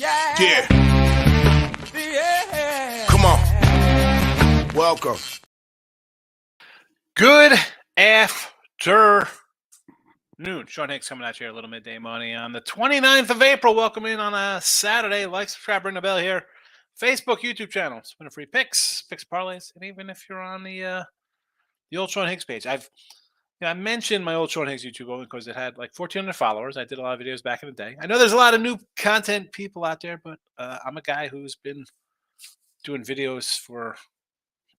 Yeah. Come on. Welcome. Good afternoon. Sean Hicks coming at you here, a little midday money on the 29th of April. Welcome in on a Saturday. Like, subscribe, ring the bell here. Facebook, YouTube channel. Spin a free picks, picks parlays, and even if you're on the old Sean Hicks page, I mentioned my old Sean Hicks YouTube only because it had like 1,400 followers. I did a lot of videos back in the day. I know there's a lot of new content people out there, but I'm a guy who's been doing videos for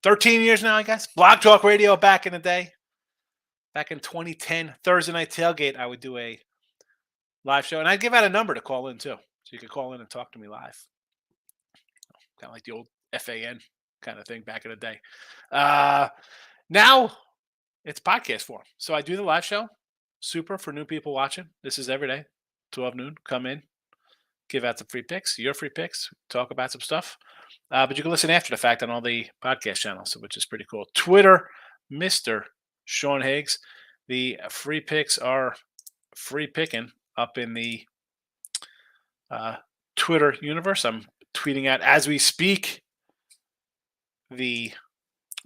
13 years now, I guess. Blog Talk Radio back in the day. Back in 2010, Thursday Night Tailgate, I would do a live show. And I'd give out a number to call in, too. So you could call in and talk to me live. Kind of like the old FAN kind of thing back in the day. Now, it's podcast form. So I do the live show. Super for new people watching. This is every day, 12 noon. Come in, give out some free picks, your free picks, talk about some stuff. But you can listen after the fact on all the podcast channels, which is pretty cool. Twitter, Mr. Sean Higgs. The free picks are free picking up in the Twitter universe. I'm tweeting out as we speak the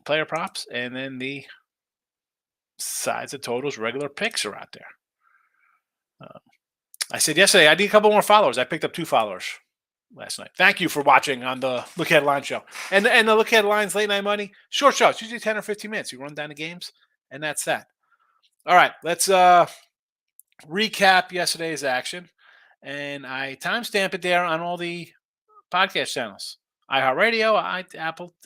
player props, and then the sides of totals, regular picks are out there. I said yesterday I need a couple more followers. I picked up 2 followers last night. Thank you for watching on the Look Ahead Line show. And the Look Ahead Lines late night money, short shows, usually 10 or 15 minutes. You run down the games, and that's that. All right, let's recap yesterday's action. And I timestamp it there on all the podcast channels. iHeartRadio,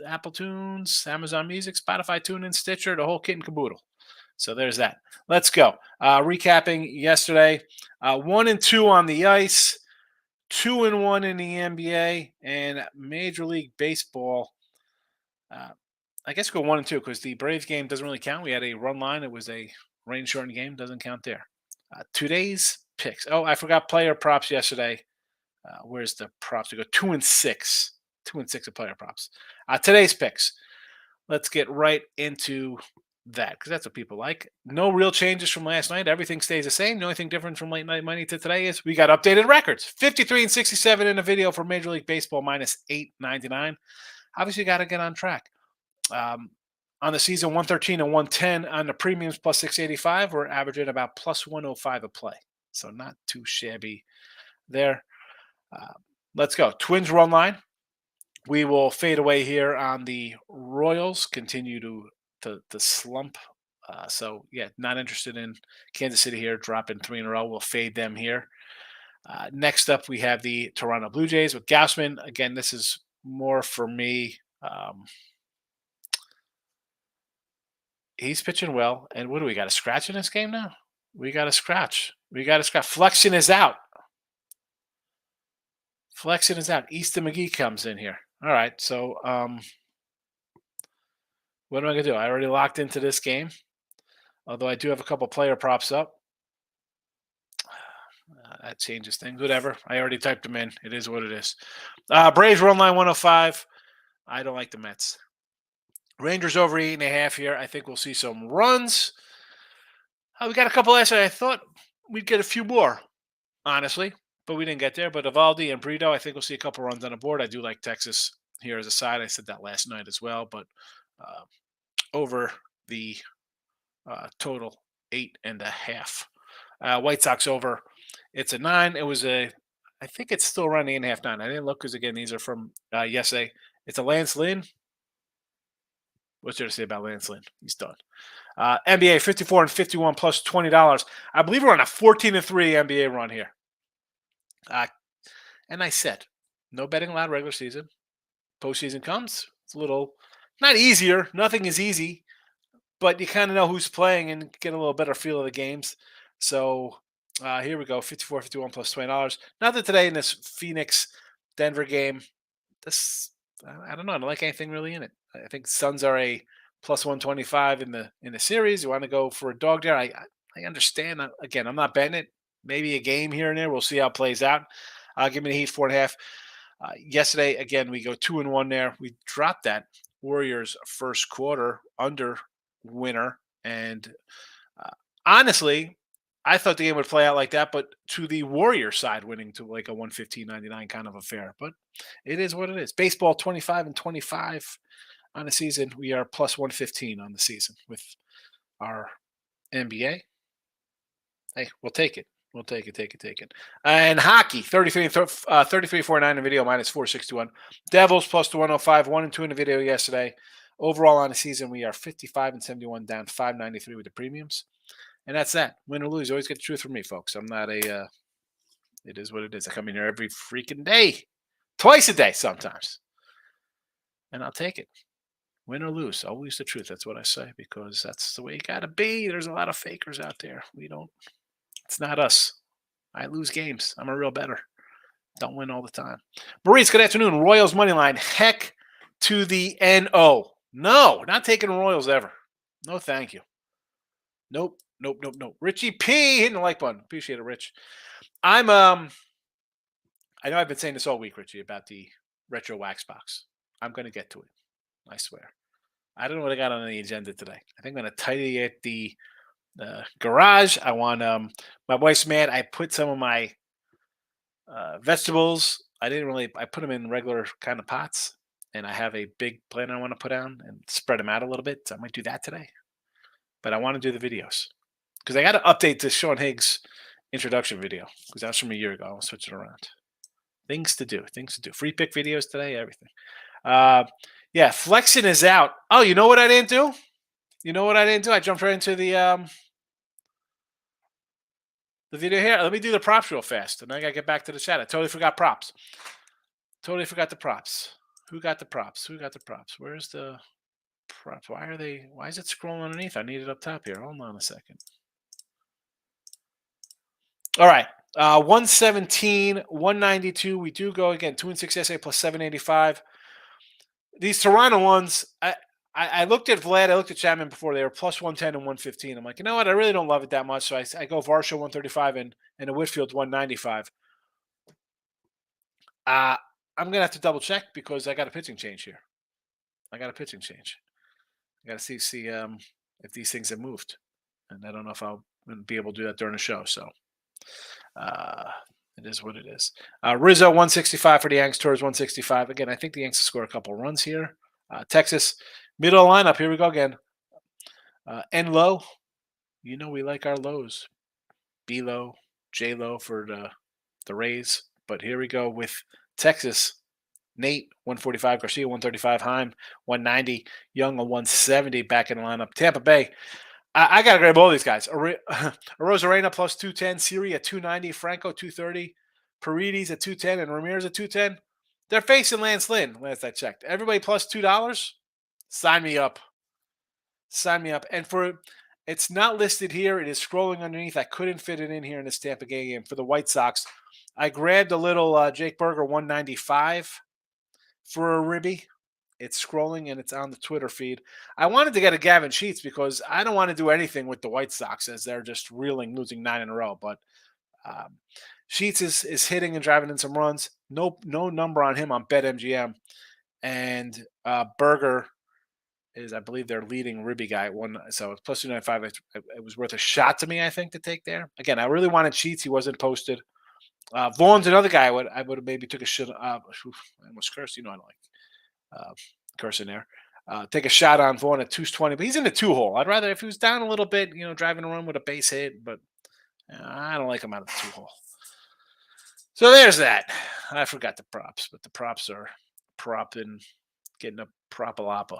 Apple Tunes, Amazon Music, Spotify, TuneIn, Stitcher, the whole kit and caboodle. So there's that. Let's go. Recapping yesterday, 1-2 on the ice, 2-1 in the NBA, and Major League Baseball. I guess go 1-2 because the Braves game doesn't really count. We had a run line. It was a rain-shortened game. Doesn't count there. Today's picks. Oh, I forgot player props yesterday. Where's the props? We go 2-6. 2-6 of player props. Today's picks. Let's get right into that because that's what people like. No real changes from last night. Everything stays the same. The only thing different from late night money to today is we got updated records. 53-67 in the video for Major League Baseball minus 899. Obviously, got to get on track. On the season, 113 and 110 on the premiums plus 685. We're averaging about plus 105 a play. So not too shabby there. Let's go. Twins run line. We will fade away here on the Royals. Continue to slump. So, yeah, not interested in Kansas City here. Dropping 3 in a row. We'll fade them here. Next up, we have the Toronto Blue Jays with Gausman. Again, this is more for me. He's pitching well. And what do we got? A scratch in this game now? We got a scratch. Flexion is out. Easton McGee comes in here. All right. So what am I going to do? I already locked into this game. Although I do have a couple player props up. That changes things. Whatever. I already typed them in. It is what it is. Braves run line 105. I don't like the Mets. Rangers over 8.5 here. I think we'll see some runs. We got a couple last night. I thought we'd get a few more, honestly, but we didn't get there. But Evaldi and Brito, I think we'll see a couple runs on the board. I do like Texas here as a side. I said that last night as well, but over the total 8.5. White Sox over. It's a 9. I think it's still around 8.5, 9. I didn't look because, again, these are from yesterday. It's a Lance Lynn. What's there to say about Lance Lynn? He's done. NBA 54 and 51 plus $20. I believe we're on a 14-3 NBA run here. And I said, no betting allowed regular season. Postseason comes. It's a little, not easier. Nothing is easy. But you kind of know who's playing and get a little better feel of the games. So here we go. 54, 51 plus $20. Not that today in this Phoenix-Denver game, I don't know. I don't like anything really in it. I think Suns are a plus 125 in the series. You want to go for a dog there? I understand. Again, I'm not betting it. Maybe a game here and there. We'll see how it plays out. Give me the Heat 4.5. Yesterday, again, we go 2-1 there. We dropped that Warriors first quarter under winner. And honestly, I thought the game would play out like that, but to the Warrior side winning to like a 115.99 kind of affair. But it is what it is. Baseball 25-25 on the season. We are plus 115 on the season with our NBA. Hey, we'll take it. We'll take it, take it. And hockey, 33-49 in video, minus 461. Devils plus to 105, 1-2 in the video yesterday. Overall on the season, we are 55-71, down 593 with the premiums. And that's that. Win or lose, you always get the truth from me, folks. I'm not a, it is what it is. I come in here every freaking day, twice a day sometimes. And I'll take it. Win or lose, always the truth. That's what I say, because that's the way you got to be. There's a lot of fakers out there. It's not us. I lose games. I'm a real bettor. Don't win all the time. Maurice, good afternoon. Royals money line. Heck to the NO. No, not taking Royals ever. No, thank you. Nope. Richie P hitting the like button. Appreciate it, Rich. I know I've been saying this all week, Richie, about the retro wax box. I'm going to get to it. I swear. I don't know what I got on the agenda today. I think I'm going to tidy at the garage. I want my wife's mad. I put some of my vegetables. I put them in regular kind of pots, and I have a big plant I want to put down and spread them out a little bit. So I might do that today. But I want to do the videos because I got to update the Sean Higgs introduction video because that was from a year ago. I'll switch it around. Things to do. Free pick videos today, everything. Yeah, flexing is out. Oh, you know what I didn't do? I jumped right into the video here. Let me do the props real fast, and I gotta get back to the chat. I totally forgot props. Totally forgot the props. Who got the props? Where's the props? Why is it scrolling underneath? I need it up top here. Hold on a second. All right. 117, 192. We do go again. 2-6 SA plus 785. These Toronto ones, I looked at Vlad, I looked at Chapman before. They were plus 110 and 115. I'm like, you know what? I really don't love it that much. So I go Varsho 135 and a Whitfield 195. I'm going to have to double check because I got a pitching change here. I got to see if these things have moved. And I don't know if I'll be able to do that during the show. So it is what it is. Rizzo 165 for the Yanks. Torres 165. Again, I think the Yanks score a couple runs here. Texas, middle lineup. Here we go again. N low. You know we like our lows. B low, J low for the Rays. But here we go with Texas. Nate 145, Garcia 135, Heim 190, Young a 170 back in the lineup. Tampa Bay. I got to grab all these guys. Arozarena plus 210, Siri at 290, Franco 230, Paredes at 210, and Ramirez at 210. They're facing Lance Lynn, last I checked. Everybody plus $2. Sign me up. And it's not listed here. It is scrolling underneath. I couldn't fit it in here in this Tampa Bay game. For the White Sox, I grabbed a little Jake Berger 195 for a ribby. It's scrolling and it's on the Twitter feed. I wanted to get a Gavin Sheets because I don't want to do anything with the White Sox as they're just reeling, losing 9 in a row. But Sheets is hitting and driving in some runs. No number on him on BetMGM. And Berger is, I believe, their leading ribby guy at one. So it's plus 295. It was worth a shot to me, I think, to take there. Again, I really wanted Sheets. He wasn't posted. Vaughn's another guy I would have maybe took a shot. I almost cursed. I don't like cursing there. Take a shot on Vaughn at 220, but he's in the 2-hole. I'd rather if he was down a little bit, driving a run with a base hit, but I don't like him out of the 2-hole. So there's that. I forgot the props, but the props are propping, getting a propalapa.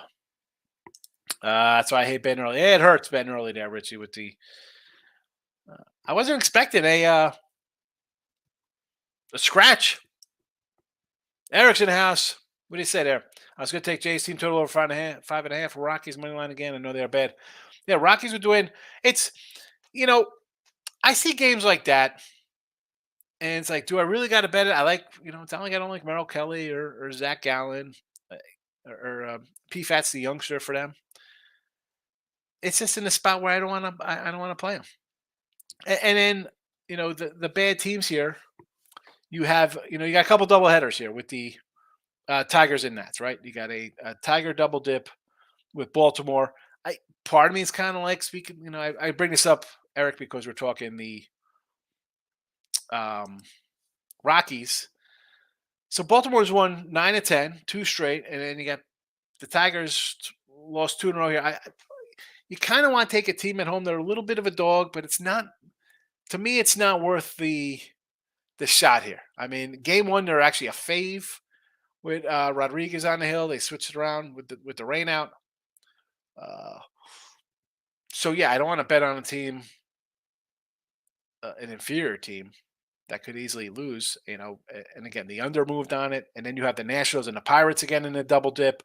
That's why I hate betting early. It hurts betting early there, Richie, with the I wasn't expecting a scratch. Eric's in the house. What do you say there? I was going to take Jay's team total over 5.5. Rockies money line again. I know they're bad. Yeah, Rockies would win. It's, I see games like that, and it's like, do I really got to bet it? I like, it's not like I don't like Merrill Kelly or Zach Gallen or P. Fat's the youngster for them. It's just in a spot where I don't want to play them. And then, the bad teams here. You have, you got a couple double headers here with the Tigers and Nats, right? You got a Tiger double dip with Baltimore. I part of me is kind of like speaking. I bring this up, Eric, because we're talking the um, Rockies. So Baltimore's won 9 of 10, two straight, and then you got the Tigers lost two in a row here. You kind of want to take a team at home. They're a little bit of a dog, but it's not. To me, it's not worth the shot here. I mean, game one they're actually a fave with Rodriguez on the hill. They switched it around with the rain out. Uh, so yeah, I don't want to bet on a team, an inferior team that could easily lose. And again, the under moved on it, and then you have the Nationals and the Pirates again in the double dip.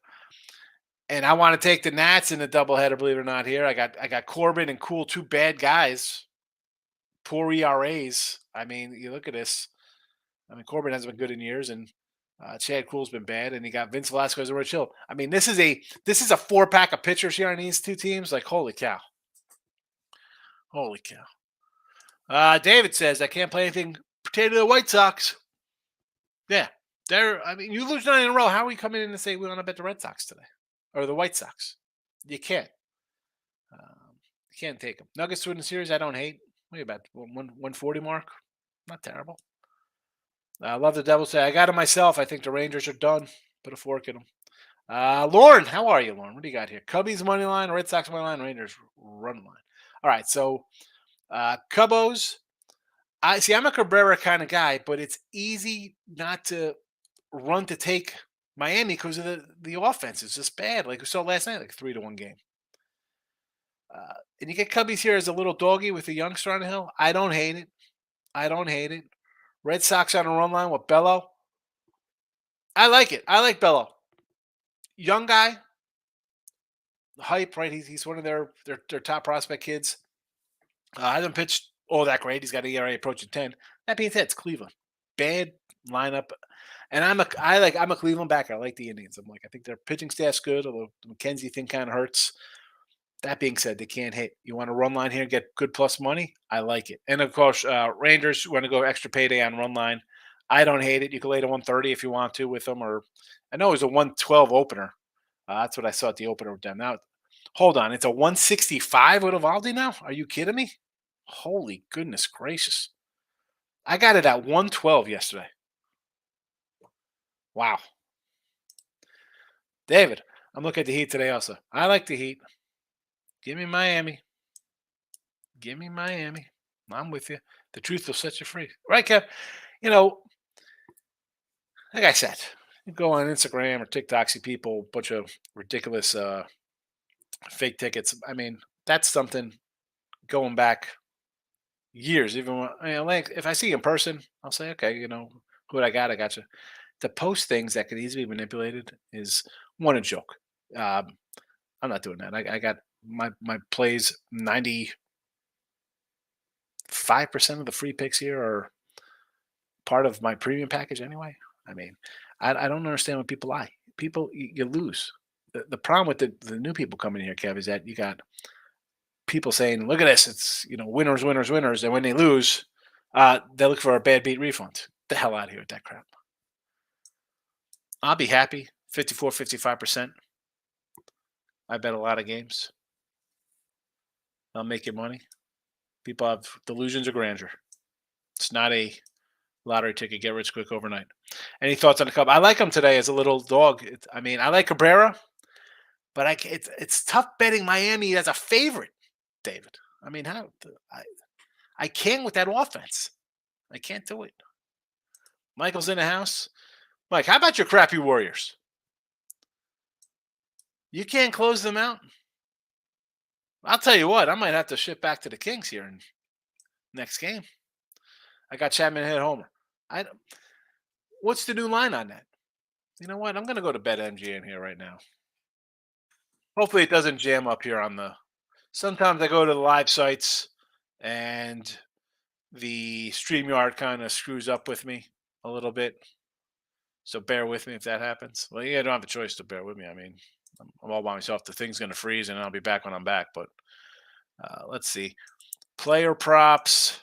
And I want to take the Nats in the doubleheader. Believe it or not, here I got Corbin and Cool, two bad guys, poor ERAs. I mean, you look at this. I mean, Corbin hasn't been good in years, and Chad Kuhl's been bad, and you got Vince Velasquez and Rich Hill. I mean, this is a 4-pack of pitchers here on these two teams. Like, holy cow, holy cow. David says I can't play anything pertaining to the White Sox. Yeah, I mean, you lose 9 in a row. How are we coming in and say we want to bet the Red Sox today or the White Sox? You can't. You can't take them. Nuggets to win the series. I don't hate. What are you about 140 mark? Not terrible. I love the Devils. Say I got it myself. I think the Rangers are done. Put a fork in them. Lauren, how are you, Lauren? What do you got here? Cubbies money line, Red Sox money line, Rangers run line. All right, so Cubos. I'm a Cabrera kind of guy, but it's easy not to run to take Miami because of the offense is just bad. Like we saw last night, like 3-1 game. And you get Cubbies here as a little doggy with a youngster on the hill. I don't hate it. I don't hate it. Red Sox on a run line with Bello. I like it. I like Bello. Young guy. Hype, right? He's one of their top prospect kids. Hasn't pitched all that great. He's got an ERA approaching 10. That being said, it's Cleveland. Bad lineup. And I'm a Cleveland backer. I like the Indians. I think their pitching staff's good, although the McKenzie thing kind of hurts. That being said, they can't hit. You want to run line here and get good plus money? I like it. And of course, Rangers want to go extra payday on run line. I don't hate it. You can lay to 130 if you want to with them, or I know it was a 112 opener. That's what I saw at the opener with them. Now, hold on, it's a 165 with Evaldi now. Are you kidding me? Holy goodness gracious! I got it at 112 yesterday. Wow, David, I'm looking at the Heat today. Also, I like the Heat. Give me Miami. Give me Miami. I'm with you. The truth will set you free. Right, Kev? You know, like I said, you go on Instagram or TikTok, see people, bunch of ridiculous fake tickets. I mean, that's something going back years. Even like if I see in person, I'll say, okay, who I got? I got you. To post things that could easily be manipulated is one a joke. Um, I'm not doing that. I got my plays 95% of the free picks here are part of my premium package anyway. I mean, I don't understand when people lie. People, you lose. The problem with the new people coming here, Kev, is that you got people saying, "Look at this, it's winners, winners, winners," and when they lose, they look for a bad beat refund. Get the hell out of here with that crap. I'll be happy. 54, 55%. I bet a lot of games. I'll make you money. People have delusions of grandeur. It's not a lottery ticket, get rich quick overnight. Any thoughts on the Cub? I like him today as a little dog. I like Cabrera, but it's tough betting Miami as a favorite, David. I mean, I can't with that offense. I can't do it. Michael's in the house. Mike, how about your crappy Warriors? You can't close them out. I'll tell you what, I might have to ship back to the Kings here in next game. I got Chapman hit homer. What's the new line on that? You know what? I'm going to go to BetMGM here right now. Hopefully it doesn't jam up here on the. Sometimes I go to the live sites and the StreamYard kind of screws up with me a little bit. So bear with me if that happens. Well, yeah, I don't have a choice to bear with me. I mean, I'm all by myself. The thing's going to freeze and I'll be back when I'm back. But let's see. Player props.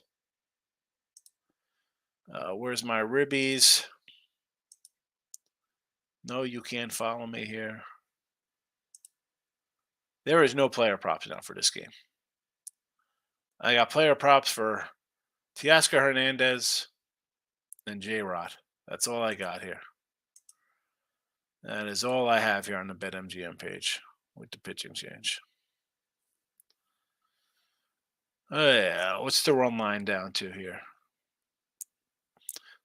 Where's my ribbies? No, you can't follow me here. There is no player props now for this game. I got player props for Teoscar Hernandez and J-Rod. That's all I got here. That is all I have here on the BetMGM page with the pitching change. Oh, yeah. What's the run line down to here?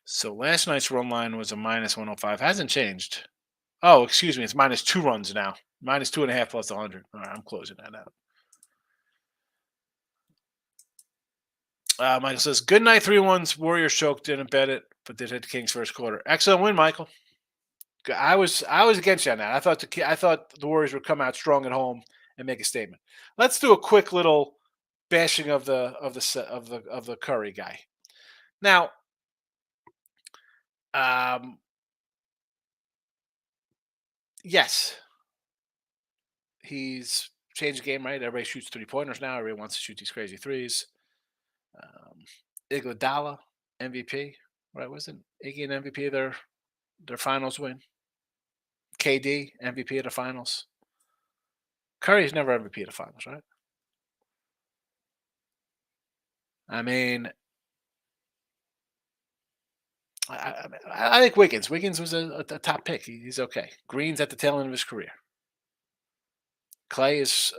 So last night's run line was a minus 105. Hasn't changed. Oh, excuse me. It's minus 2 runs now. Minus 2.5 plus 100. All right, I'm closing that out. Michael says, good night, 3-1s. Warriors choked, didn't bet it, but did hit the Kings first quarter. Excellent win, Michael. I was against you on that. I thought the Warriors would come out strong at home and make a statement. Let's do a quick little bashing of the Curry guy. Now, yes, he's changed the game, right? Everybody shoots 3-pointers now. Everybody wants to shoot these crazy threes. Iguodala, MVP, right? Wasn't Iggy an MVP of their finals win? KD, MVP of the finals. Curry's never MVP of the finals, right? I mean, I think Wiggins. Wiggins was a top pick. He's okay. Green's at the tail end of his career. Clay is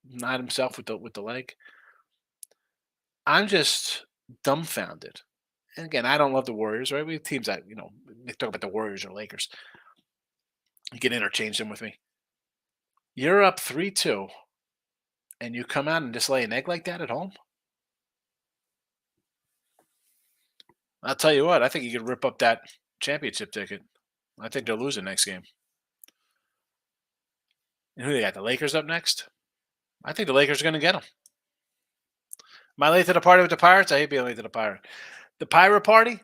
not himself with the leg. I'm just dumbfounded. And again, I don't love the Warriors, right? We have teams that, they talk about the Warriors or Lakers. You can interchange them with me. You're up 3-2, and you come out and just lay an egg like that at home? I'll tell you what, I think you could rip up that championship ticket. I think they'll lose the next game. And who they got? The Lakers up next? I think the Lakers are going to get them. Am I late to the party with the Pirates? I hate being late to the Pirate. The Pirate party?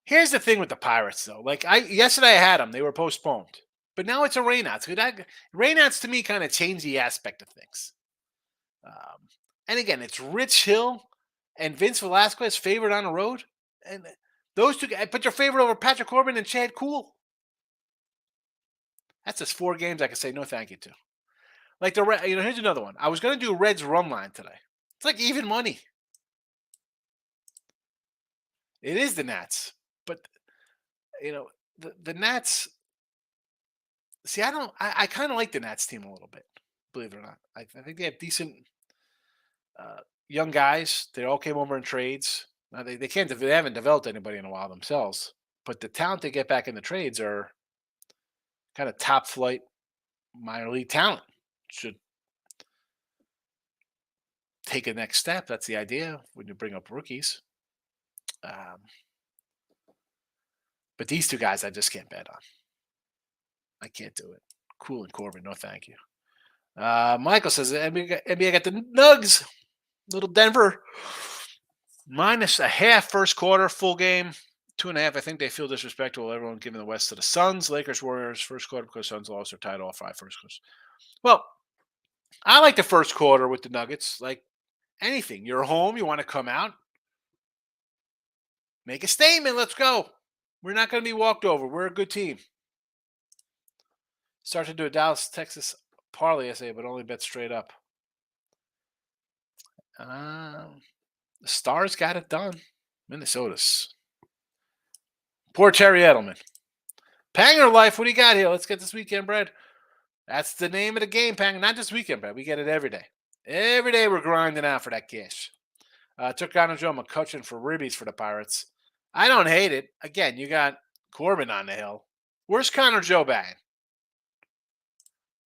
Here's the thing with the Pirates, though. Like yesterday, I had them. They were postponed, but now it's a rainouts. Rainouts to me kind of change the aspect of things. And again, it's Rich Hill and Vince Velasquez favored on the road, and those two. But you're favored over Patrick Corbin and Chad Kuhl. That's just 4 games I can say no thank you to. Like here's another one. I was going to do Reds run line today. It's like even money. It is the Nats, but the Nats. See, I kind of like the Nats team a little bit, believe it or not. I think they have decent young guys. They all came over in trades. Now they haven't developed anybody in a while themselves, but the talent they get back in the trades are kind of top flight minor league talent. Should take a next step. That's the idea when you bring up rookies. But these 2 guys I just can't bet on. I can't do it. Cool and Corbin, no thank you. Michael says NBA got the Nugs. Little Denver. -0.5 first quarter, full game. 2.5. I think they feel disrespectful. Everyone giving the West to the Suns. Lakers, Warriors, first quarter because Suns lost their title all 5 first quarters. Well, I like the first quarter with the Nuggets. Like anything. You're home. You want to come out. Make a statement. Let's go. We're not going to be walked over. We're a good team. Start to do a Dallas, Texas parlay essay, but only bet straight up. The Stars got it done. Minnesota's. Poor Terry Edelman. Panger life, what do you got here? Let's get this weekend bread. That's the name of the game, Panger. Not just weekend bread. We get it every day. Every day we're grinding out for that cash. Took Connor Joe McCutcheon for ribbies for the Pirates. I don't hate it. Again, you got Corbin on the hill. Where's Connor Joe batting?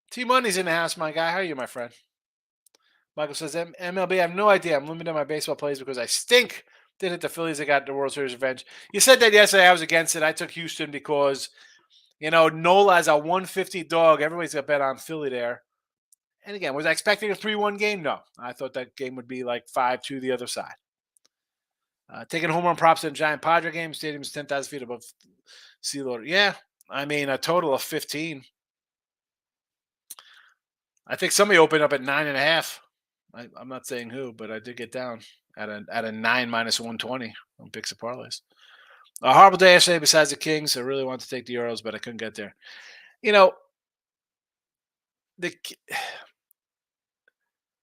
T-Money's in the house, my guy. How are you, my friend? Michael says, MLB, I have no idea. I'm limiting my baseball plays because I stink. Did hit the Phillies. I got the World Series revenge. You said that yesterday. I was against it. I took Houston because, Nola has a 150 dog. Everybody's got bet on Philly there. And again, was I expecting a 3-1 game? No. I thought that game would be like 5-2 the other side. Taking home run props in Giant Padre game. Stadium's 10,000 feet above sea level. Yeah. I mean, a total of 15. I think somebody opened up at 9.5. I'm not saying who, but I did get down at a 9 minus 120 on picks and parlays. A horrible day yesterday besides the Kings. I really wanted to take the Euros, but I couldn't get there.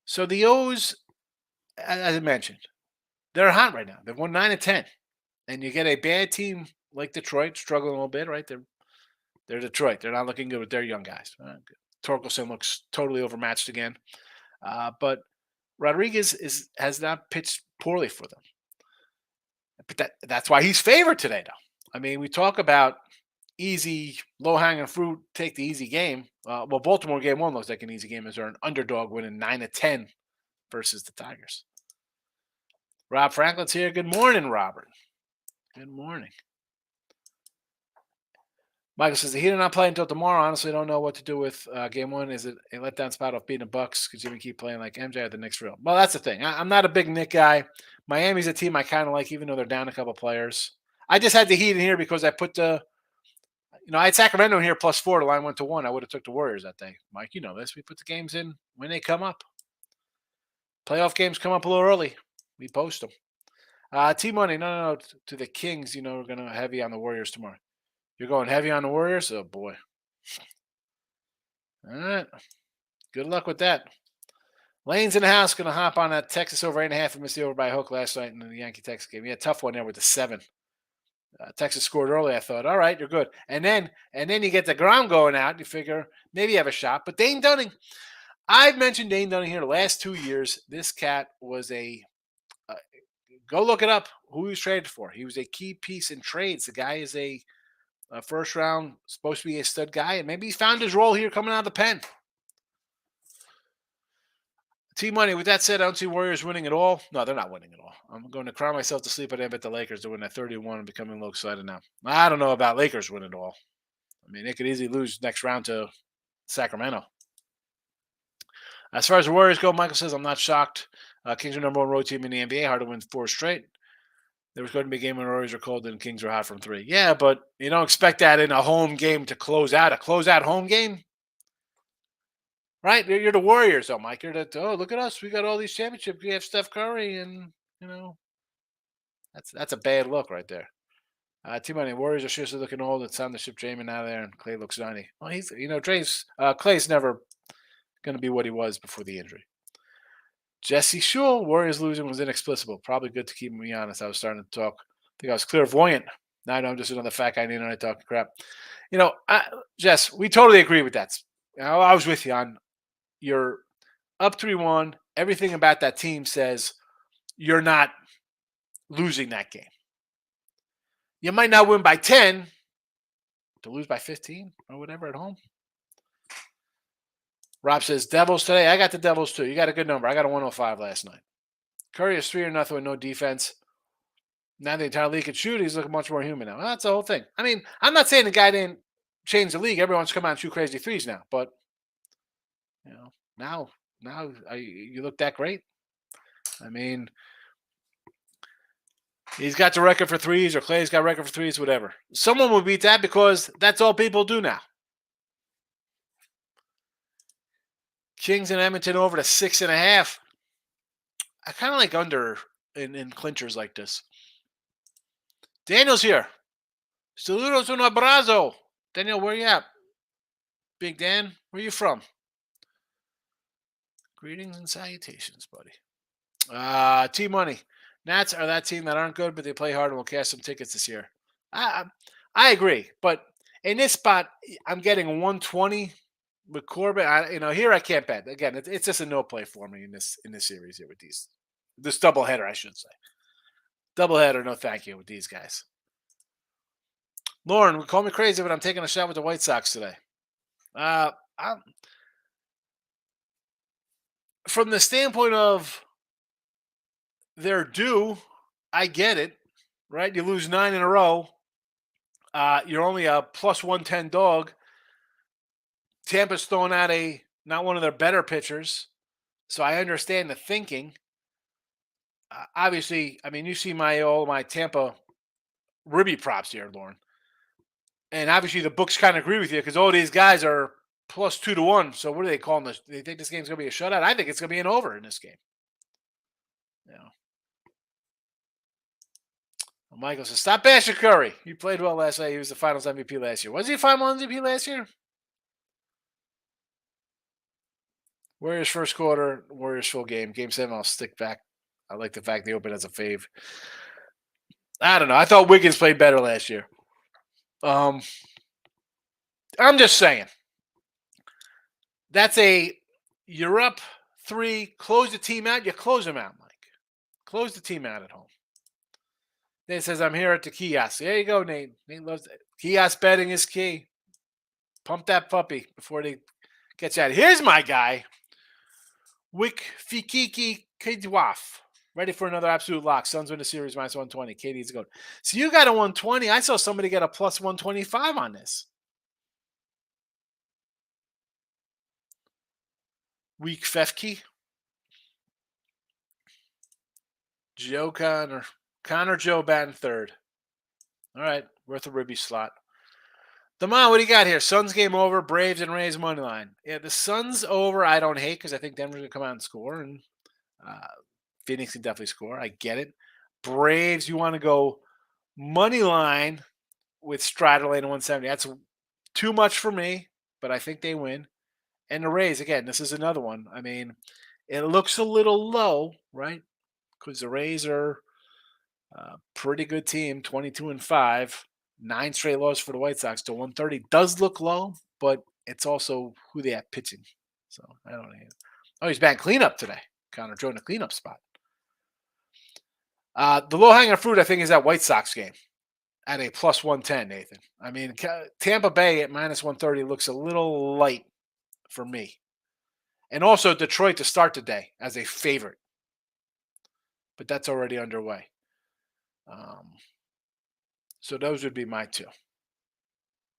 So the O's, as I mentioned, they're hot right now. They've won 9 and 10, and you get a bad team like Detroit struggling a little bit, right? They're Detroit. They're not looking good with their young guys. Torkelson looks totally overmatched again, but Rodriguez has not pitched poorly for them. But that's why he's favored today, though. I mean, we talk about easy, low hanging fruit, take the easy game. Well, Baltimore game one looks like an easy game as they're an underdog winning 9 to 10 versus the Tigers. Rob Franklin's here. Good morning, Robert. Good morning. Michael says the Heat are not playing until tomorrow. Honestly, don't know what to do with game one. Is it a letdown spot off beating the Bucks? Could you even keep playing like MJ or the Knicks real? Well, that's the thing. I'm not a big Knick guy. Miami's a team I kind of like, even though they're down a couple players. I just had the Heat in here because I put I had Sacramento in here +4. The line went to 1. I would have took the Warriors that day. Mike, you know this. We put the games in when they come up. Playoff games come up a little early. We post them. T-Money, no, to the Kings. We're going to heavy on the Warriors tomorrow. You're going heavy on the Warriors? Oh, boy. All right. Good luck with that. Lane's in the house. Going to hop on that Texas over 8.5 and missed the over by hook last night in the Yankee-Texas game. Yeah, tough one there with the 7. Texas scored early. I thought, all right, you're good. And then you get the ground going out. You figure maybe you have a shot. But Dane Dunning, I've mentioned Dane Dunning here the last 2 years. This cat was go look it up, who he was traded for. He was a key piece in trades. The guy is a first round, supposed to be a stud guy, and maybe he's found his role here coming out of the pen. T-Money, with that said, I don't see Warriors winning at all. No, they're not winning at all. I'm going to cry myself to sleep. I didn't bet the Lakers to win at 31 and becoming a little excited now. I don't know about Lakers winning at all. I mean, they could easily lose next round to Sacramento. As far as the Warriors go, Michael says, I'm not shocked. Kings are number 1 road team in the NBA, hard to win 4 straight. There was going to be a game when the Warriors are cold and the Kings are hot from 3. Yeah, but you don't expect that in a home game to close out. A closeout home game? Right? You're the Warriors, though, Mike. You're look at us. We got all these championships. We have Steph Curry, and, that's a bad look right there. T-Money, Warriors are seriously looking old. It's time to ship Draymond out of there, and Clay looks 90. Well, Clay's never going to be what he was before the injury. Jesse Shule, Warriors losing was inexplicable. Probably good to keep me honest. I was starting to talk. I think I was clairvoyant. Now I know I'm just another fat guy and I talk crap. Jess, we totally agree with that. I was with you on you're up 3-1. Everything about that team says you're not losing that game. You might not win by 10, to lose by 15 or whatever at home. Rob says, Devils today. I got the Devils too. You got a good number. I got a 105 last night. Curry is 3-0 with no defense. Now the entire league can shoot. He's looking much more human now. Well, that's the whole thing. I mean, I'm not saying the guy didn't change the league. Everyone's come out and shoot crazy threes now. But, now you look that great. I mean, he's got the record for threes, or Clay's got a record for threes, whatever. Someone will beat that because that's all people do now. Kings and Edmonton over to 6.5. I kind of like under in clinchers like this. Daniel's here. Saludos un abrazo. Daniel, where you at? Big Dan, where you from? Greetings and salutations, buddy. T-Money. Nats are that team that aren't good, but they play hard and will cash some tickets this year. I agree, but in this spot, I'm getting 120 with Corbin. Here I can't bet. Again, it's just a no play for me in this series here with this doubleheader, I should say. Doubleheader, no thank you with these guys. Lauren, call me crazy, but I'm taking a shot with the White Sox today. From the standpoint of they're due, I get it, right? You lose 9 in a row. You're only a plus 110 dog. Tampa's throwing out not one of their better pitchers. So I understand the thinking. Obviously, I mean, you see my Tampa Ribby props here, Lauren. And obviously the books kind of agree with you because all these guys are plus 2-1. So what are they calling this? They think this game's going to be a shutout? I think it's going to be an over in this game. Michael says, stop bashing Curry. He played well last night. He was the Finals MVP last year. Was he a Finals MVP last year? Warriors first quarter, Warriors full game. Game 7, I'll stick back. I like the fact they opened as a fave. I don't know. I thought Wiggins played better last year. Um, I'm just saying. That's you're up 3, close the team out. You close them out, Mike. Close the team out at home. Nate says, I'm here at the kiosk. There you go, Nate. Nate loves it. Kiosk betting is key. Pump that puppy before they get you out. Here's my guy, Wick Fikiki Kidwaf. Ready for another absolute lock. Suns win the series minus 120. KD's going. So you got a 120. I saw somebody get a plus 125 on this. Weak Fefke. Joe Connor. Connor Joe batting third. All right. Worth a ribby slot. Damon, what do you got here? Suns game over. Braves and Rays money line. Yeah, the Suns over I don't hate because I think Denver's going to come out and score. And Phoenix can definitely score. I get it. Braves, you want to go money line with Strider lane 170. That's too much for me, but I think they win. And the Rays, again, this is another one. I mean, it looks a little low, right? Because the Rays are a pretty good team, 22-5, 9 straight losses for the White Sox to 130. Does look low, but it's also who they have pitching. So I don't know. Oh, he's batting cleanup today. Connor joined the cleanup spot. The low-hanging fruit, I think, is that White Sox game at a plus 110, Nathan. I mean, Tampa Bay at minus 130 looks a little light for me. And also Detroit to start the day as a favorite. But that's already underway. So those would be my two.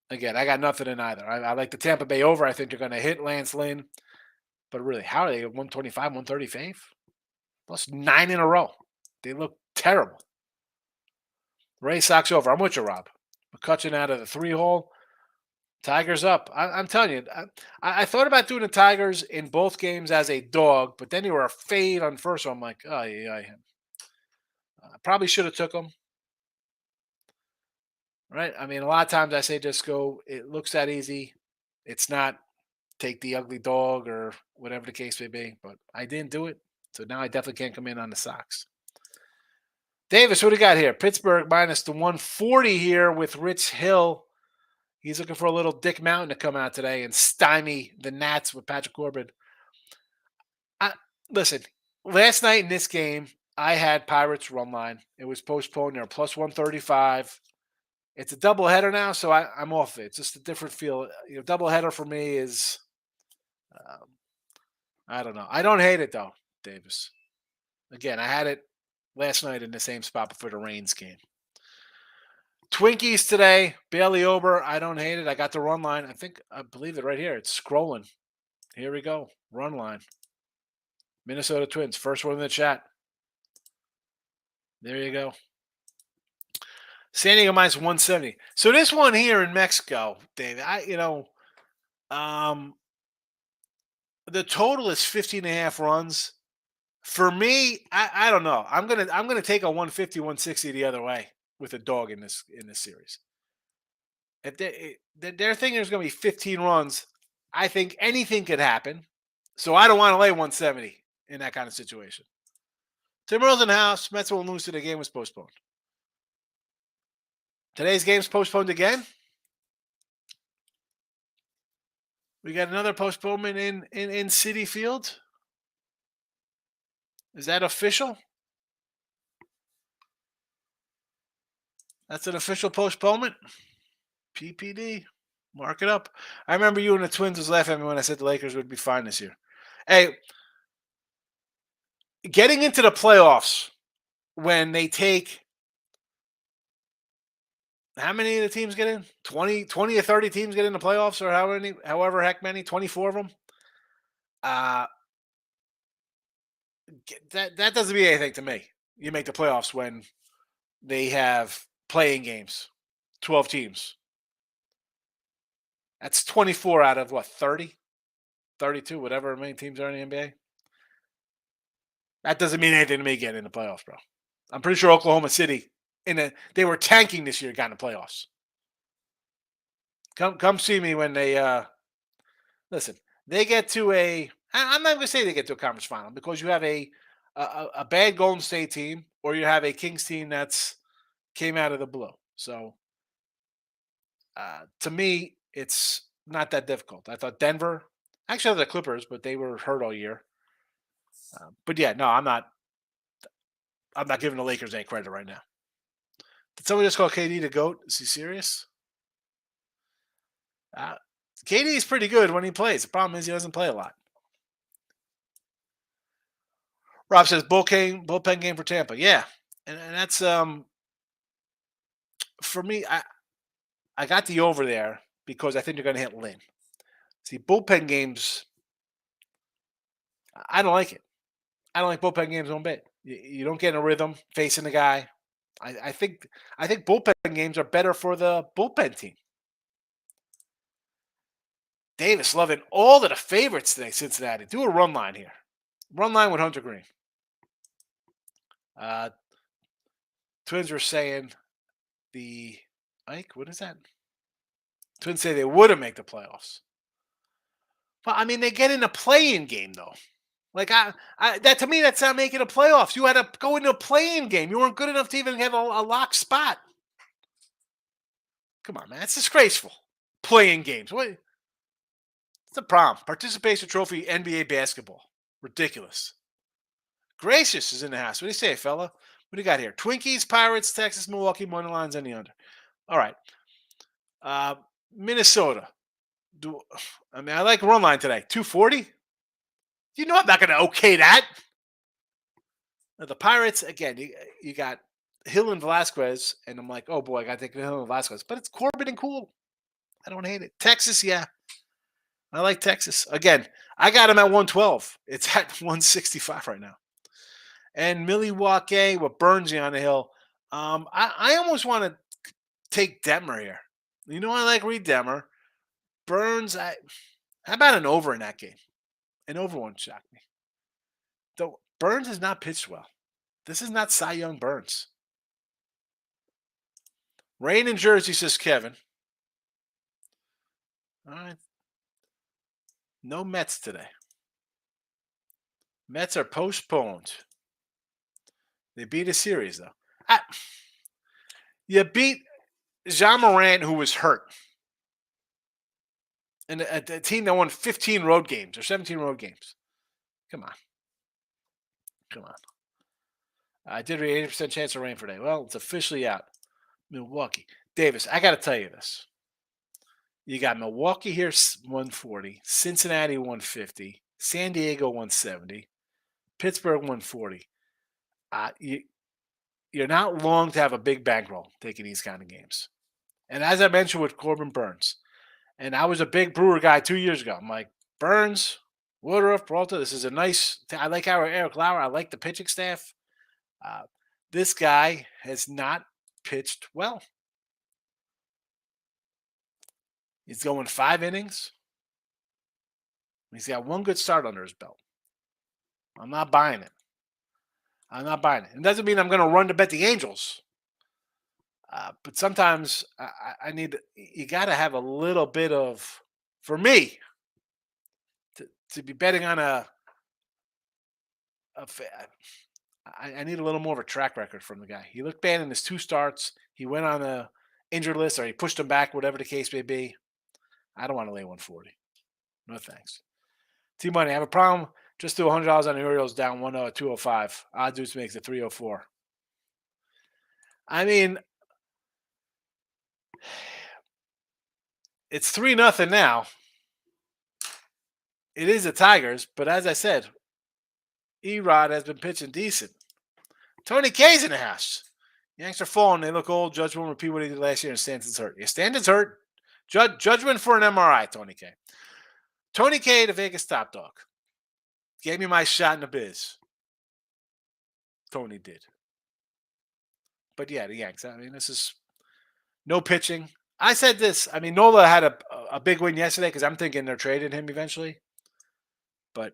Again, I got nothing in either. I like the Tampa Bay over. I think they're going to hit Lance Lynn. But really, how are they 125, 130 fave? Plus 9 in a row. They look terrible. Ray Sox over. I'm with you, Rob. McCutcheon out of the 3-hole. Tigers up. I'm telling you, I thought about doing the Tigers in both games as a dog, but then you were a fade on first. So I'm like, oh, yeah, I probably should have took them. Right? I mean, a lot of times I say just go. It looks that easy. It's not. Take the ugly dog or whatever the case may be, but I didn't do it. So now I definitely can't come in on the Sox. Davis, what do you got here? Pittsburgh minus the 140 here with Rich Hill. He's looking for a little Dick Mountain to come out today and stymie the Nats with Patrick Corbin. Listen, last night in this game, I had Pirates run line. It was postponed. They're plus 135. It's a doubleheader now, so I'm off it. It's just a different feel. Doubleheader for me is, I don't know. I don't hate it, though, Davis. Again, I had it last night in the same spot before the Reigns game. Twinkies today, Bailey Ober. I don't hate it. I got the run line. I believe it right here. It's scrolling. Here we go. Run line. Minnesota Twins. First one in the chat. There you go. San Diego minus 170. So this one here in Mexico, David, the total is 15.5 runs. For me, I don't know. I'm gonna take a 150, 160 the other way with a dog in this series. If they're thinking there's gonna be 15 runs, I think anything could happen. So I don't want to lay 170 in that kind of situation. Timberwolves in the house. Mets won't lose to the game was postponed. Today's game's postponed again. We got another postponement in City Field. Is that official? That's an official postponement. PPD. Mark it up. I remember you and the Twins was laughing at me when I said the Lakers would be fine this year. Hey, getting into the playoffs when they take how many of the teams get in? 20 or 30 teams get in the playoffs or however heck many, 24 of them. That doesn't mean anything to me. You make the playoffs when they have playing games, 12 teams. That's 24 out of what, 30? 32, whatever many teams are in the NBA. That doesn't mean anything to me getting in the playoffs, bro. I'm pretty sure Oklahoma City, they were tanking this year, got in the playoffs. Come see me when they listen. They get to a I'm not going to say they get to a conference final because you have a bad Golden State team or you have a Kings team that's came out of the blue. So to me, it's not that difficult. I thought Denver, actually, I thought the Clippers, but they were hurt all year. But yeah, no, I'm not. I'm not giving the Lakers any credit right now. Did somebody just call KD the goat? Is he serious? Uh, KD is pretty good when he plays. The problem is he doesn't play a lot. Rob says bullpen game for Tampa. Yeah, and that's for me. I got the over there because I think they're going to hit Lynn. See, bullpen games, I don't like it. I don't like bullpen games one bit. You don't get in a rhythm facing the guy. I think bullpen games are better for the bullpen team. Davis loving all of the favorites today, Cincinnati. Do a run line here. Run line with Hunter Green. Twins were saying the Ike, what is that? Twins say they wouldn't make the playoffs. Well, I mean, they get in a play-in game though. Like that to me, that's not making the playoffs. You had to go into a play-in game. You weren't good enough to even have a locked spot. Come on, man, it's disgraceful. Play-in games. What? What's the problem? Participation trophy, NBA basketball. Ridiculous. Gracious is in the house. What do you say, fella? What do you got here? Twinkies, Pirates, Texas, Milwaukee, money lines, any under. All right. Minnesota. I like run line today. 240? You know I'm not going to okay that. Now, the Pirates, again, you got Hill and Velasquez, and I'm like, oh boy, I got to take Hill and Velasquez. But it's Corbin and Cool. I don't hate it. Texas, yeah. I like Texas. Again, I got him at 112. It's at 165 right now. And Milwaukee with Burnsy on the hill. I almost want to take Detmer here. You know I like Reed Detmer. Burns, how about an over in that game? An over won't shock me. Though Burns has not pitched well. This is not Cy Young Burns. Rain in Jersey, says Kevin. All right. No Mets today. Mets are postponed. They beat a series, though. You beat Jean Morant, who was hurt. And a team that won 15 road games or 17 road games. Come on. I did read 80% chance of rain for today. Well, it's officially out. Milwaukee. Davis, I got to tell you this. You got Milwaukee here 140, Cincinnati 150, San Diego 170, Pittsburgh 140. You're not long to have a big bankroll taking these kind of games. And as I mentioned with Corbin Burns, and I was a big Brewer guy 2 years ago. I'm like, Burns, Woodruff, Peralta, this is a nice – I like our Eric Lauer. I like the pitching staff. This guy has not pitched well. He's going 5 innings. He's got one good start under his belt. I'm not buying it. It doesn't mean I'm going to run to bet the Angels. But sometimes I need – you got to have a little bit of – for me, to be betting on I need a little more of a track record from the guy. He looked bad in his 2 starts. He went on the injured list or he pushed him back, whatever the case may be. I don't want to lay 140. No thanks. T-Money, I have a problem. Just do $100 on the Orioles down 205. Odd Deuce makes it 304. I mean, it's 3-0 now. It is the Tigers, but as I said, Erod has been pitching decent. Tony K's in the house. Yanks are falling. They look old. Judge won't repeat what he did last year, and Stanton's hurt. Yeah, Stanton's hurt. Judgment for an MRI, Tony K. Tony K, the Vegas top dog. Gave me my shot in the biz. Tony did. But yeah, the Yanks. I mean, this is no pitching. I said this. I mean, Nola had a big win yesterday because I'm thinking they're trading him eventually. But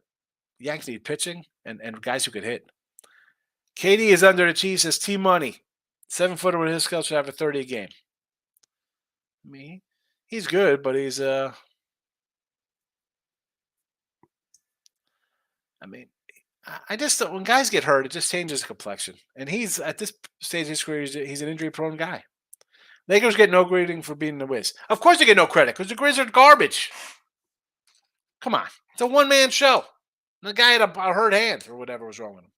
Yanks need pitching and guys who could hit. Katie is under the Chiefs as T-Money. 7-footer with his skill should have a 30 a game. I mean, he's good, but he's I mean, I just when guys get hurt, it just changes the complexion. And he's at this stage of his career, he's an injury-prone guy. Lakers get no grading for being the Wiz. Of course, they get no credit because the Grizz are garbage. Come on, it's a one-man show. The guy had a hurt hand or whatever was wrong with him.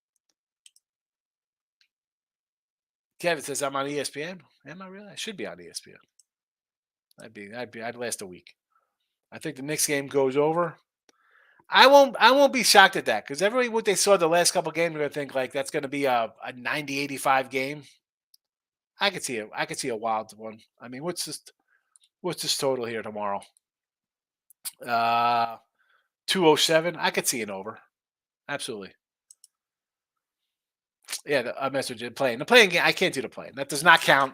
Kevin says I'm on ESPN. Am I really? I should be on ESPN. I'd last a week. I think the Knicks game goes over. I won't be shocked at that because everybody what they saw the last couple games are gonna think like that's gonna be a 90-85 game. I could see it. I could see a wild one. I mean, what's this total here tomorrow? 207. I could see an over. Absolutely. Yeah, a message in playing. The playing game, I can't do the playing. That does not count.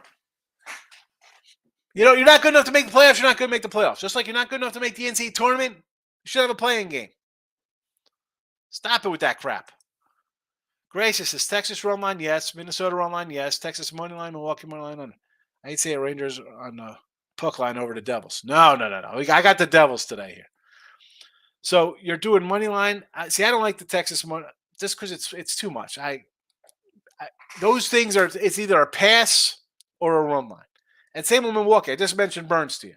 You know, you're not good enough to make the playoffs. You're not going to make the playoffs. Just like you're not good enough to make the NCAA tournament, you should have a playing game. Stop it with that crap. Gracious says Texas run line, yes. Minnesota run line, yes. Texas money line, Milwaukee money line on. I'd say Rangers on the puck line over the Devils. No. I got the Devils today here. So you're doing money line. See, I don't like the Texas money just because it's too much. Those things are. It's either a pass or a run line. And same with Milwaukee. I just mentioned Burns to you.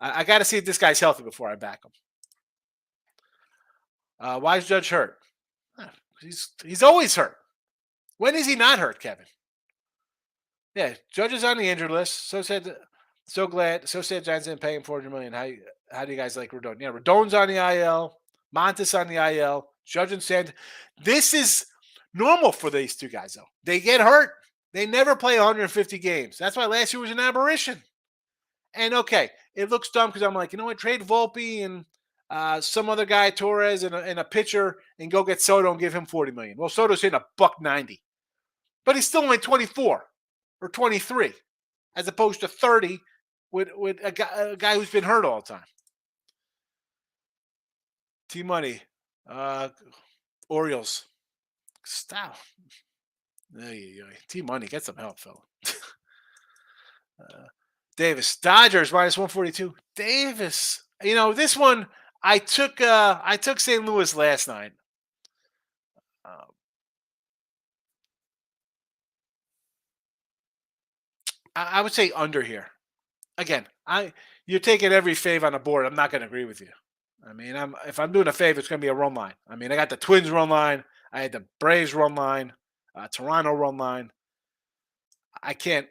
I got to see if this guy's healthy before I back him. Why is Judge hurt? He's always hurt. When is he not hurt, Kevin? Yeah, Judge is on the injured list. So said Giants didn't pay him $400 million. How do you guys like Rodon? Yeah, Rodon's on the IL. Montes on the IL. Judge and Sand. This is normal for these two guys, though. They get hurt. They never play 150 games. That's why last year was an aberration. And okay, it looks dumb because I'm like, you know what? Trade Volpe and some other guy, Torres, and a pitcher, and go get Soto and give him $40 million. Well, Soto's hitting $190, but he's still only 24 or 23, as opposed to 30 with a guy who's been hurt all the time. T Money, Orioles, stop. T Money, get some help, fella. Davis, Dodgers minus 142. Davis, this one I took St. Louis last night. I would say under here. Again, you're taking every fave on the board. I'm not going to agree with you. I mean, if I'm doing a fave, it's going to be a run line. I mean, I got the Twins run line. I had the Braves run line, Toronto run line. I can't.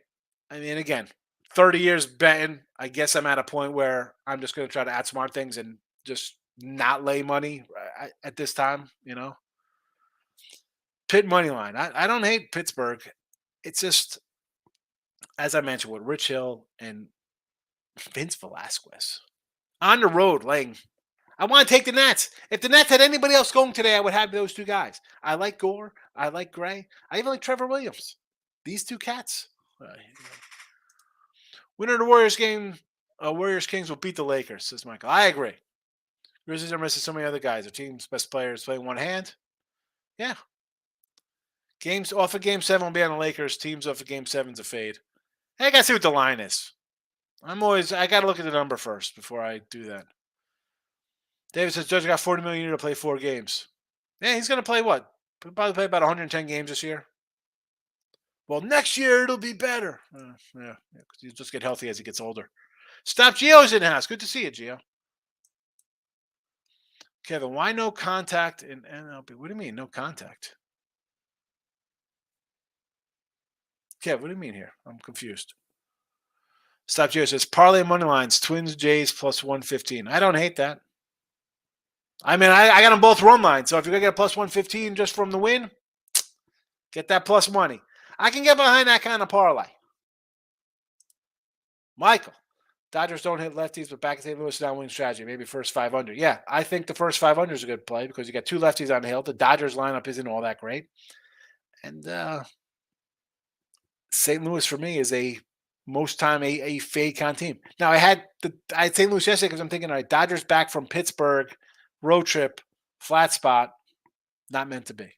I mean, again, 30 years betting. I guess I'm at a point where I'm just going to try to outsmart things and just not lay money at this time. Pitt money line. I don't hate Pittsburgh. It's just, as I mentioned, with Rich Hill and Vince Velasquez on the road laying. I want to take the Nats. If the Nats had anybody else going today, I would have those two guys. I like Gore. I like Gray. I even like Trevor Williams. These two cats. Winner of the Warriors game, Warriors Kings will beat the Lakers, says Michael. I agree. Grizzlies are missing so many other guys. Their team's best players playing one hand. Yeah. Games off of Game 7 will be on the Lakers. Teams off of Game 7's a fade. Hey, I got to see what the line is. I got to look at the number first before I do that. David says Judge got $40 million to play 4 games. Yeah, he's going to play what? He'll probably play about 110 games this year. Well, next year it'll be better. Yeah, because he'll just get healthy as he gets older. Stop Gio's in the house. Good to see you, Gio. Kevin, why no contact in MLB? What do you mean, no contact? Kev, what do you mean here? I'm confused. Stop Gio says parlay money lines, Twins, Jays plus 115. I don't hate that. I mean, I got them both run lines. So if you're going to get a plus 115 just from the win, get that plus money. I can get behind that kind of parlay. Michael, Dodgers don't hit lefties, but back at St. Louis down-wing strategy. Maybe first 500. Yeah, I think the first 500 is a good play because you got 2 lefties on the hill. The Dodgers lineup isn't all that great. And St. Louis, for me, is most time a fade con team. Now, I had St. Louis yesterday because I'm thinking, all right, Dodgers back from Pittsburgh, road trip, flat spot, not meant to be.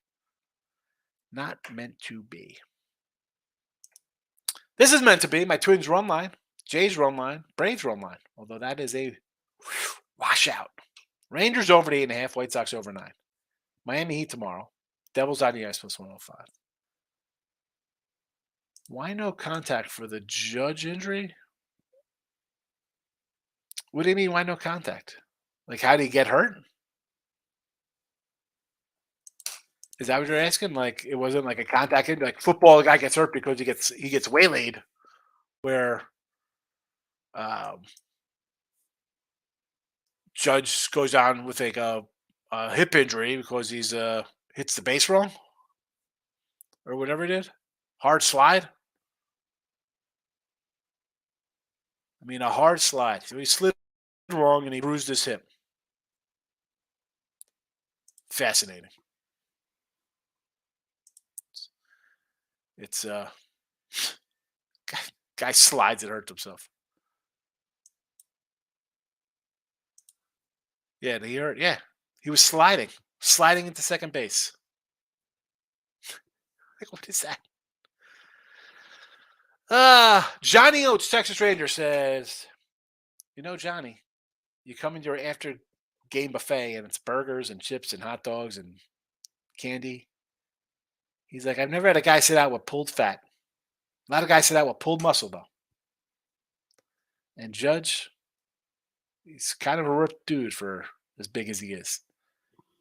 Not meant to be. This is meant to be my Twins run line, Jays run line, Braves run line, although that is a washout. Rangers over the 8.5, White Sox over 9. Miami Heat tomorrow. Devils on the ice plus 105. Why no contact for the Judge injury? What do you mean, why no contact? Like, how did he get hurt? Is that what you're asking? Like, it wasn't like a contact injury? Like football, the guy gets hurt because he gets waylaid. Where um, Judge goes down with like a hip injury because he's hits the base wrong or whatever he did. Hard slide. I mean, a hard slide. So he slid wrong and he bruised his hip. Fascinating. It's guy slides and hurts himself. Yeah, he hurt. Yeah, he was sliding into second base. Like, what is that? Johnny Oates, Texas Ranger says, Johnny, you come into your after game buffet and it's burgers and chips and hot dogs and candy. He's like, I've never had a guy sit out with pulled fat. A lot of guys sit out with pulled muscle, though. And Judge, he's kind of a ripped dude for as big as he is.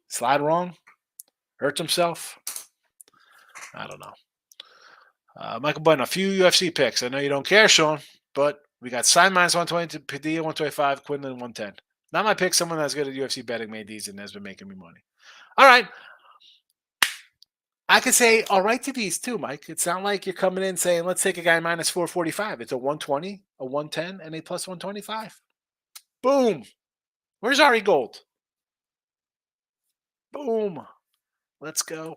Slide wrong, hurts himself. I don't know. Michael Button, a few UFC picks. I know you don't care, Sean, but we got Sign minus 120, Padilla 125, Quinlan 110. Not my pick. Someone that's good at UFC betting made these and has been making me money. All right. I could say all right to these too, Mike. It's not like you're coming in saying, let's take a guy minus 445. It's a 120, a 110, and a plus 125. Boom. Where's Ari Gold? Boom. Let's go.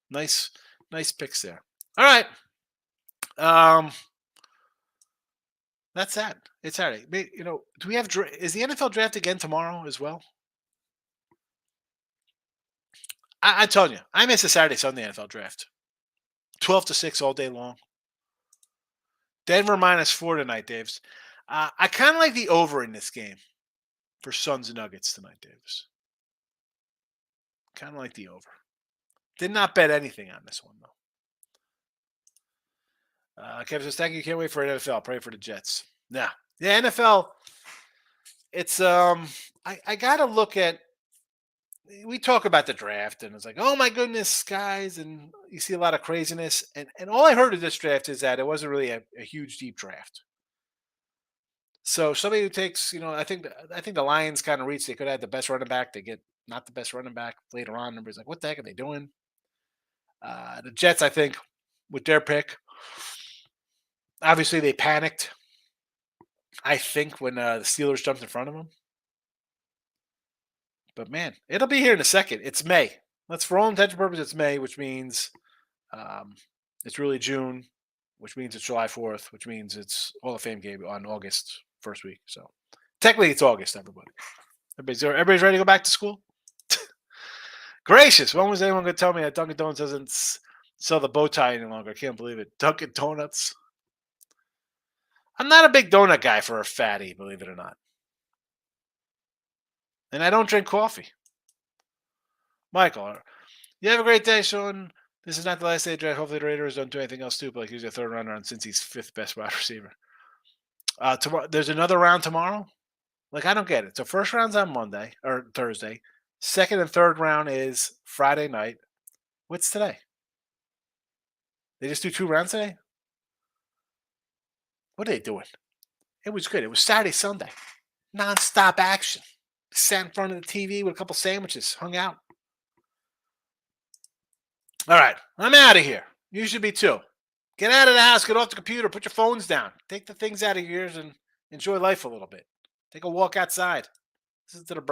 Nice picks there. All right. That's that. It's Saturday. Do we have is the NFL draft again tomorrow as well? I'm telling you, I miss a Saturday Sunday NFL draft. 12 to 6 all day long. Denver minus 4 tonight, Daves. I kind of like the over in this game for Suns and Nuggets tonight, Davis. Kind of like the over. Did not bet anything on this one, though. Kevin says, thank you. Can't wait for NFL. Pray for the Jets. Yeah. Yeah, NFL. It's I gotta look at, we talk about the draft and it's like, oh my goodness, guys, and you see a lot of craziness. And all I heard of this draft is that it wasn't really a huge deep draft. So somebody who takes, I think the Lions kind of reached, they could have had the best running back. They get not the best running back later on. Everybody's like, what the heck are they doing? The Jets, I think, with their pick, obviously they panicked. I think when the Steelers jumped in front of them. But man, it'll be here in a second. It's May. For all intents and purposes, it's May, which means it's really June, which means it's July 4th, which means it's Hall of Fame game on August first week. So technically it's August, everybody. Everybody's ready to go back to school? Gracious. When was anyone going to tell me that Dunkin' Donuts doesn't sell the bow tie any longer? I can't believe it. Dunkin' Donuts. I'm not a big donut guy for a fatty, believe it or not. And I don't drink coffee. Michael, you have a great day, Sean. This is not the last day of draft. Hopefully the Raiders don't do anything else stupid, like use a third rounder on Cincy's fifth best wide receiver. Tomorrow, there's another round tomorrow. Like, I don't get it. So first round's on Monday or Thursday. Second and third round is Friday night. What's today? They just do 2 rounds today? What are they doing? It was good. It was Saturday, Sunday. Non-stop action. Sat in front of the TV with a couple sandwiches. Hung out. All right. I'm out of here. You should be too. Get out of the house. Get off the computer. Put your phones down. Take the things out of your ears and enjoy life a little bit. Take a walk outside. Listen to the birds.